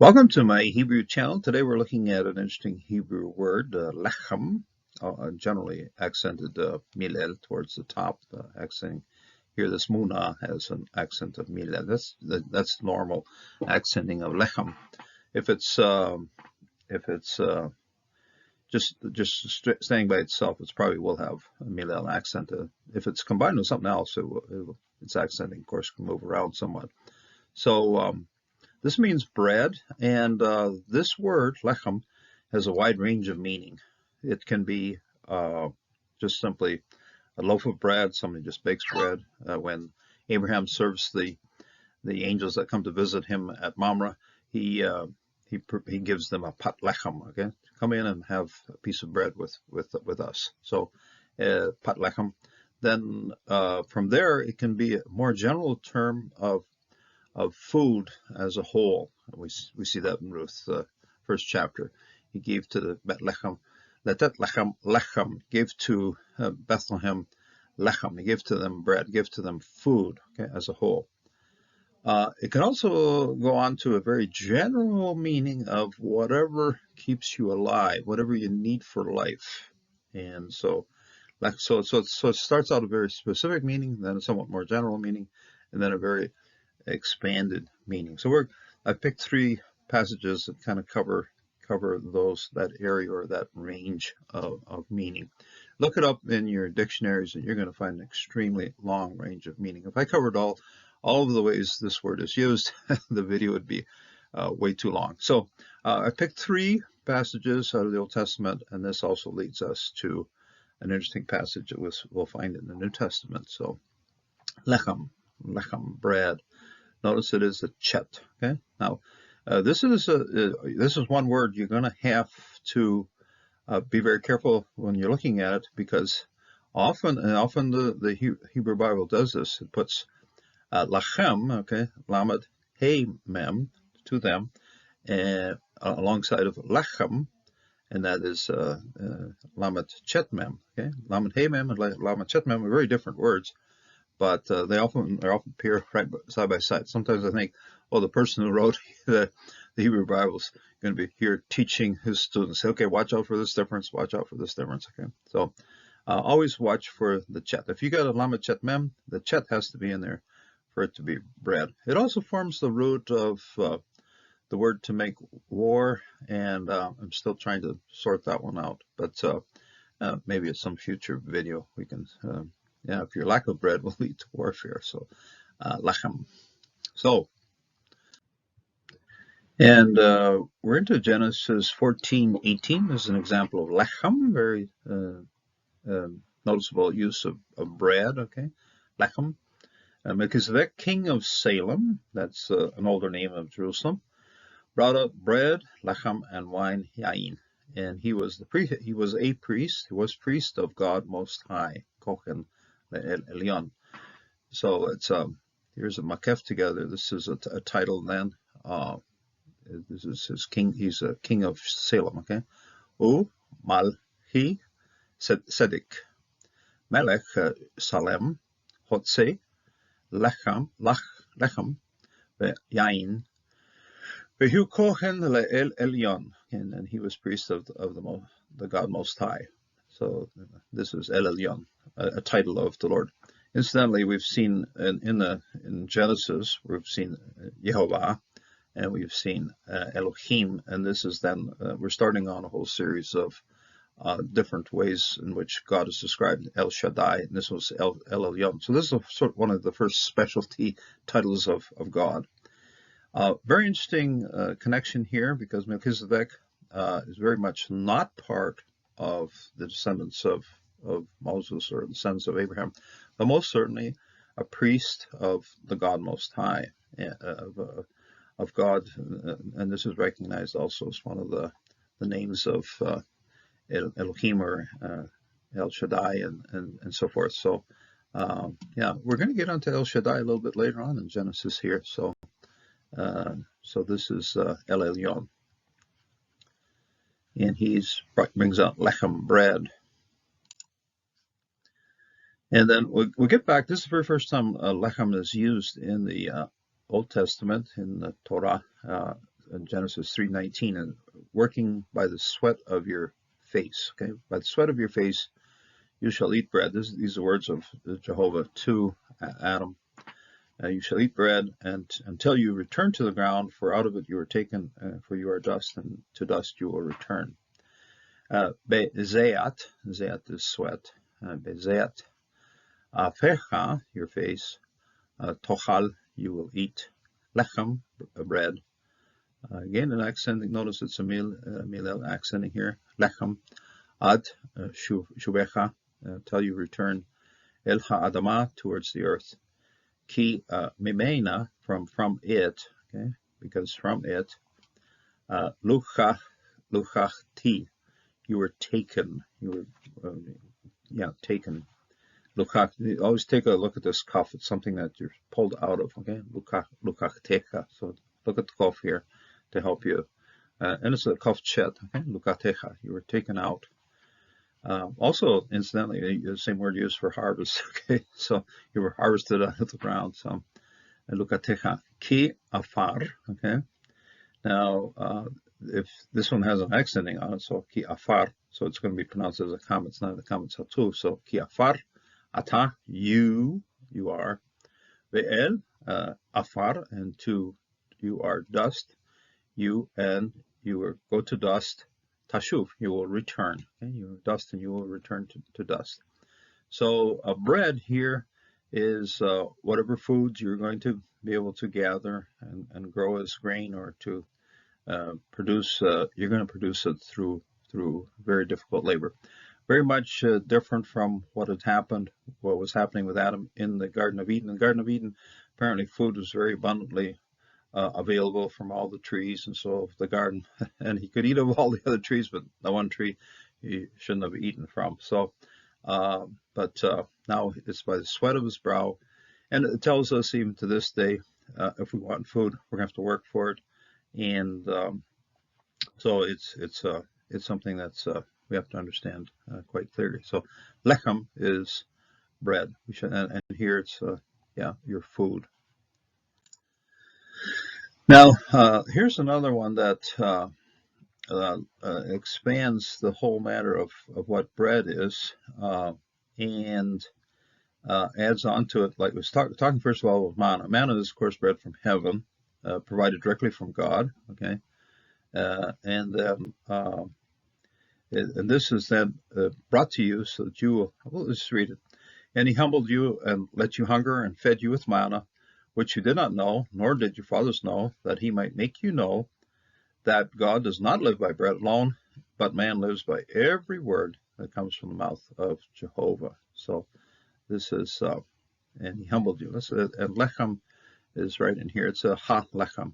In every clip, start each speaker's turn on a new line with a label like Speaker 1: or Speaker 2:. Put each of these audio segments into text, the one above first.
Speaker 1: Welcome to my Hebrew channel. Today we're looking at an interesting Hebrew word, lechem, generally accented milel towards the top, accenting. Here this muna has an accent of milel. That's normal accenting of lechem. If it's just staying by itself, it probably will have a milel accent. If it's combined with something else, its accenting, of course, can move around somewhat. So this means bread, and this word, lechem, has a wide range of meaning. It can be just simply a loaf of bread. Somebody just bakes bread. When Abraham serves the angels that come to visit him at Mamre, he gives them a pat lechem. Okay, come in and have a piece of bread with us. So pat lechem. Then from there, it can be a more general term of food as a whole. We see that in Ruth, first chapter. He gave to the Bethlehem, lechem, gave to Bethlehem lechem. He gave to them bread, gave to them food, okay, as a whole. It can also go on to a very general meaning of whatever keeps you alive, whatever you need for life. And so it starts out a very specific meaning, then a somewhat more general meaning, and then a very expanded meaning. So I picked three passages that kind of cover that area or that range of meaning. Look it up in your dictionaries and you're going to find an extremely long range of meaning. If I covered all of the ways this word is used, the video would be way too long. So I picked three passages out of the Old Testament, and this also leads us to an interesting passage that we'll find in the New Testament. So lechem, bread. Notice it is a chet. Okay. Now, this is one word you're going to have to be very careful when you're looking at it, because often the Hebrew Bible does this. It puts lachem, okay, lamed hey mem, to them, alongside of lechem, and that is lamed chet mem. Okay, lamed hey mem and lamed chet mem are very different words, but they often appear right side by side. Sometimes I think, the person who wrote the Hebrew Bible is going to be here teaching his students. Okay, watch out for this difference. Watch out for this difference. Okay, so always watch for the chet. If you got a lamed chet mem, the chet has to be in there for it to be bread. It also forms the root of the word to make war, and I'm still trying to sort that one out. But maybe at some future video we can. If your lack of bread will lead to warfare. So, lechem. So, and we're into Genesis 14:18. This is an example of lechem, very noticeable use of bread. Okay, lechem. Melchizedek, king of Salem, that's an older name of Jerusalem, brought up bread, lechem, and wine, yain. And he was a priest. He was priest of God Most High, Kohen Elyon. So it's here's a makef together. This is a title then. This is his king. He's a king of Salem. Okay. U Malhi Sedik Melech Salem Hotse Lechem Yain Vehu Kohen LeEl Elyon, and he was priest of the God Most High. So this is El Elyon, a title of the Lord. Incidentally, we've seen in Genesis, we've seen Yehovah, and we've seen Elohim, and this is then we're starting on a whole series of different ways in which God is described. El Shaddai, and this was El Elyon. So this is sort of one of the first specialty titles of God. Very interesting connection here, because Melchizedek is very much not part of the descendants of Moses or the sons of Abraham, but most certainly a priest of the God Most High, of God, and this is recognized also as one of the names of Elohim or El Shaddai and so forth. So we're going to get onto El Shaddai a little bit later on in Genesis here. So this is El Elyon, and he brings out lechem, bread. And then we'll get back. This is the very first time lechem is used in the Old Testament, in the Torah. Genesis 3:19, and working by the sweat of your face. Okay, by the sweat of your face you shall eat bread. These are words of Jehovah to Adam. You shall eat bread and until you return to the ground, for out of it you are taken, for you are dust, and to dust you will return. Bezeat, zeat is sweat. Bezeat afecha, your face. Tochal, you will eat. Lechem, bread. Again, an accenting. Notice it's a milel accenting here. Lechem. Ad, shubecha, till you return. El ha'adama, towards the earth. Ki mimena, from it, okay, because from it. Luchachti, you were taken. You were taken. Luchach, always take a look at this kaf. It's something that you're pulled out of. Okay, lukachtecha. So look at the kaf here to help you. And it's a kaf chet. Okay, lukatecha. You were taken out. Also, incidentally, the same word used for harvest. Okay, so you were harvested out of the ground. So lukatecha ki afar. Okay, now if this one has an accenting on it, so ki afar, so it's going to be pronounced as a kam. It's not a kam, it's a tu. So ki afar, ata, you are. Ve'el, afar, and to, you are dust. You will go to dust. Tashuv, you will return. Okay? You are dust and you will return to dust. So bread here is whatever foods you're going to be able to gather and grow as grain, or to produce. You're going to produce it through very difficult labor. Very much different from what was happening with Adam in the Garden of Eden. In the Garden of Eden, apparently food was very abundantly available from all the trees and so the garden, and he could eat of all the other trees, but the one tree he shouldn't have eaten from. So, but now it's by the sweat of his brow, and it tells us even to this day, if we want food, we're gonna have to work for it, and so it's something that's we have to understand quite clearly. So, lechem is bread. And here it's your food. Now, here's another one that expands the whole matter of what bread is, and adds on to it. Like, was talking first of all with manna. Manna is, of course, bread from heaven, provided directly from God. Okay, and then and this is then brought to you so that you will. Well, let's read it. And he humbled you and let you hunger and fed you with manna, which you did not know, nor did your fathers know, that he might make you know that God does not live by bread alone, but man lives by every word that comes from the mouth of Jehovah. So this is, and he humbled you. And lechem is right in here. It's a ha lechem,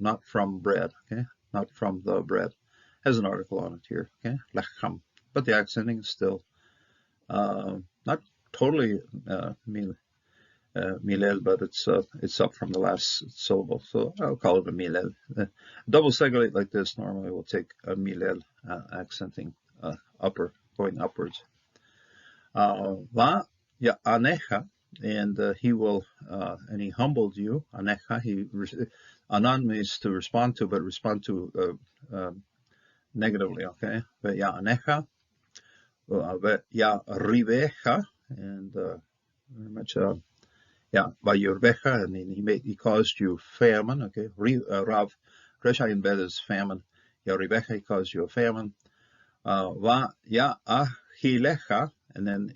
Speaker 1: not from bread, okay? Not from the bread. Has an article on it here, okay? Lechem. But the accenting is still not totally milel, but it's up from the last syllable, so I'll call it a milel. Double segulate like this normally will take a milel, accenting going upwards. Va ya anecha, and he will and he humbled you. Anecha, anan means to respond to, but respond to negatively. Okay, but ya anecha. Ya rivecha, and very much by your vecha, and he caused you famine. Okay, Rav Resha in bed is famine. Ya rivecha, he caused you a famine. Va ya ahilecha, and then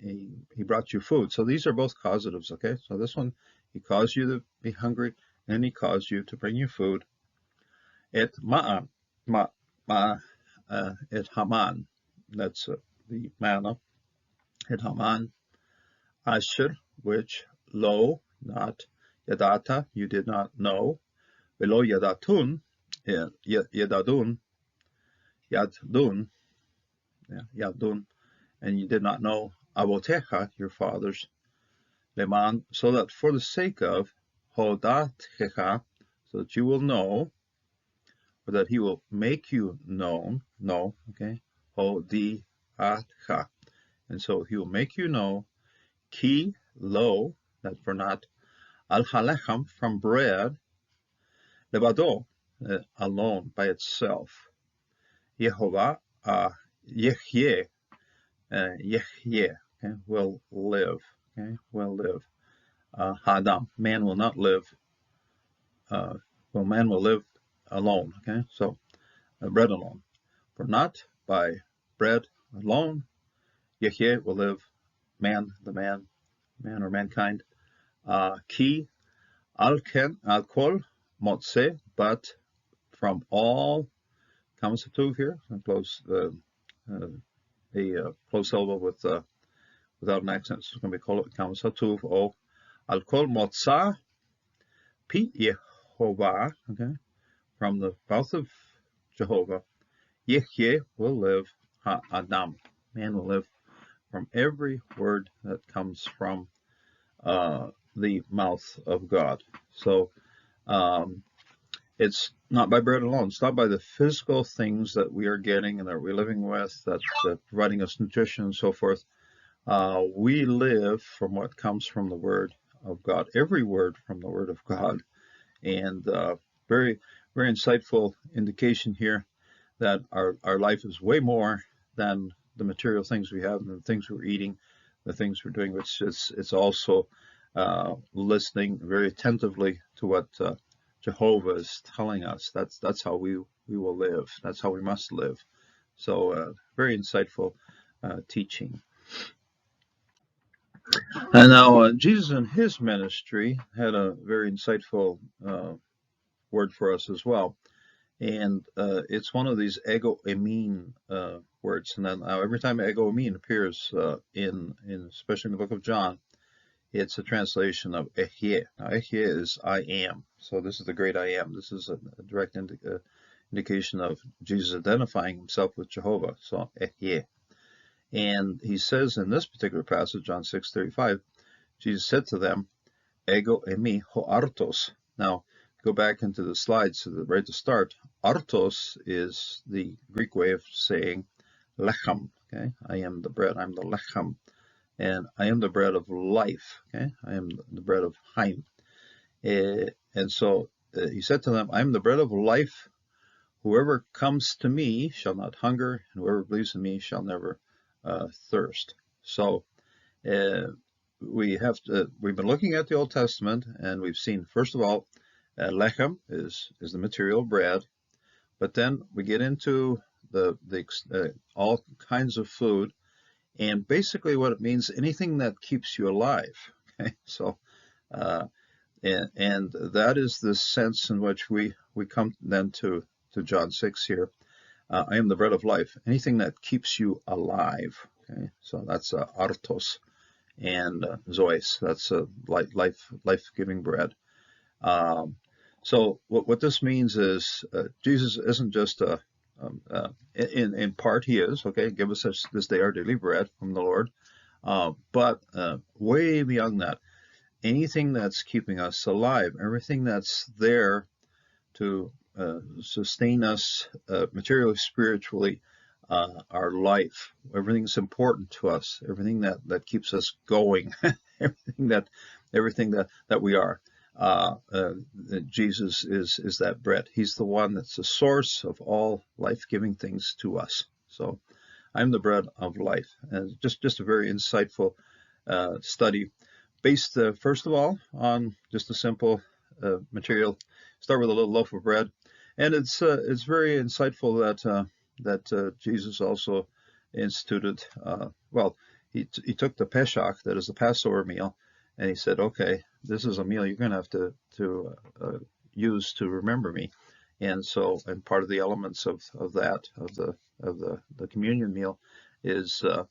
Speaker 1: he brought you food. So these are both causatives. Okay, so this one, he caused you to be hungry, and he caused you to bring you food. Et ma'an, et haman, that's the manna. Et haman, asher, which lo, not yadata, you did not know. Velo yadatun, yadadun, yadun, and you did not know avotecha, your fathers, leman, so that for the sake of hodatecha, so that you will know, or that he will make you know, okay, hodiacha, and so he will make you know, ki lo, that for not, al halechem, from bread, levado, alone by itself. Yehovah, Yehyeh, Yehyeh, okay, will live. Okay, will live. Hadam, man will not live. Man will live alone. Okay, so bread alone. For not by bread alone, Yehyeh will live. Man or mankind. Ki al kol motze, but from all, comes to here, and close a close syllable without an accent. So it's going to be called comes to o al kol motza pi Yehovah. Okay, from the mouth of Jehovah, Yehyeh will live. Adam, man will live from every word that comes from the mouth of God. So it's not by bread alone. It's not by the physical things that we are getting and that we're living with, that providing us nutrition and so forth. We live from what comes from the Word of God, every word from the Word of God. And very, very insightful indication here that our life is way more than the material things we have and the things we're eating, the things we're doing. It's also listening very attentively to what Jehovah is telling us. That's how we will live. That's how we must live. So very insightful teaching. And now Jesus in his ministry had a very insightful word for us as well. And it's one of these ego emin words. And then every time ego emin appears in especially in the book of John, it's a translation of Ehyeh. Now, Ehyeh is I am. So this is the great I am. This is a direct indication of Jesus identifying himself with Jehovah. So Ehyeh. And he says in this particular passage, John 6:35, Jesus said to them, Ego eimi ho artos. Now, go back into the slides right to start. Artos is the Greek way of saying lechem. Okay, I am the bread. I'm the lechem. And I am the bread of life. Okay, I am the bread of Chaim. And so he said to them, I am the bread of life. Whoever comes to me shall not hunger, and whoever believes in me shall never thirst. So we've been looking at the Old Testament, and we've seen, first of all, lechem is the material bread, but then we get into the all kinds of food. And basically what it means, anything that keeps you alive. Okay, so and that is the sense in which we come then to John 6 here. I am the bread of life. Anything that keeps you alive. Okay, so that's artos and zois. That's life-giving bread. So what this means is Jesus isn't just in part he is, okay, give us this day our daily bread from the Lord, but way beyond that, anything that's keeping us alive, everything that's there to sustain us materially, spiritually, our life, everything that's important to us, everything that keeps us going, everything that we are. Jesus is that bread. He's the one that's the source of all life-giving things to us. So I'm the bread of life. And just a very insightful study based, first of all, on just a simple material. Start with a little loaf of bread. And it's very insightful that Jesus also instituted, he took the Pesach, that is the Passover meal, and he said, okay, this is a meal you're going to have to use to remember me. And so, and part of the elements of the communion meal is a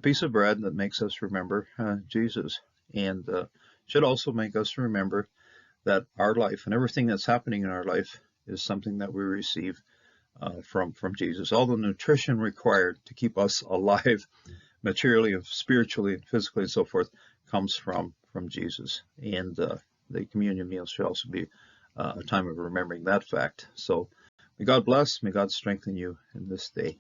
Speaker 1: piece of bread that makes us remember Jesus, and should also make us remember that our life and everything that's happening in our life is something that we receive from Jesus. All the nutrition required to keep us alive materially, spiritually, physically, and so forth comes from Jesus. And the communion meal should also be a time of remembering that fact. So may God bless, may God strengthen you in this day.